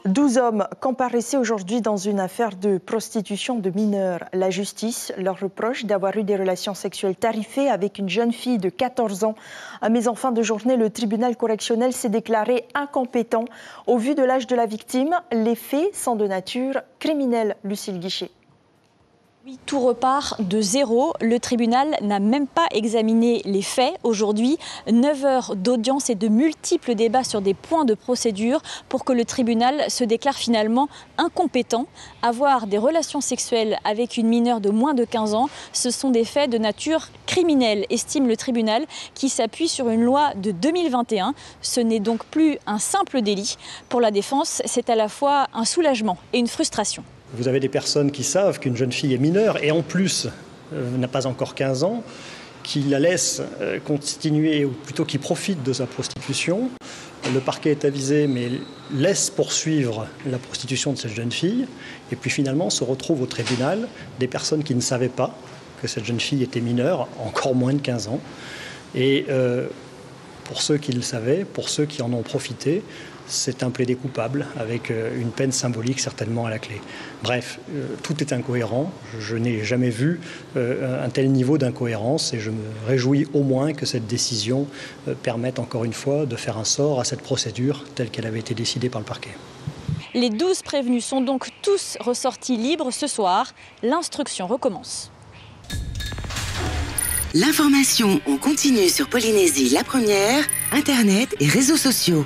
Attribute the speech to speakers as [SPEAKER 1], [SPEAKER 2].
[SPEAKER 1] 12 hommes comparaissaient aujourd'hui dans une affaire de prostitution de mineurs. La justice leur reproche d'avoir eu des relations sexuelles tarifées avec une jeune fille de 14 ans. Mais en fin de journée, le tribunal correctionnel s'est déclaré incompétent. Au vu de l'âge de la victime, les faits sont de nature criminelle. Lucille Guichet.
[SPEAKER 2] Oui, tout repart de zéro. Le tribunal n'a même pas examiné les faits. Aujourd'hui, 9 heures d'audience et de multiples débats sur des points de procédure pour que le tribunal se déclare finalement incompétent. Avoir des relations sexuelles avec une mineure de moins de 15 ans, ce sont des faits de nature criminelle, estime le tribunal, qui s'appuie sur une loi de 2021. Ce n'est donc plus un simple délit. Pour la défense, c'est à la fois un soulagement et une frustration.
[SPEAKER 3] Vous avez des personnes qui savent qu'une jeune fille est mineure et en plus n'a pas encore 15 ans, qui la laissent continuer, ou plutôt qui profitent de sa prostitution. Le parquet est avisé mais laisse poursuivre la prostitution de cette jeune fille et puis finalement se retrouvent au tribunal des personnes qui ne savaient pas que cette jeune fille était mineure, encore moins de 15 ans. Et pour ceux qui le savaient, pour ceux qui en ont profité, c'est un plaidé coupable avec une peine symbolique certainement à la clé. Bref, tout est incohérent. Je n'ai jamais vu un tel niveau d'incohérence et je me réjouis au moins que cette décision permette encore une fois de faire un sort à cette procédure telle qu'elle avait été décidée par le parquet.
[SPEAKER 2] Les 12 prévenus sont donc tous ressortis libres ce soir. L'instruction recommence.
[SPEAKER 4] L'information en continu sur Polynésie la première, Internet et réseaux sociaux.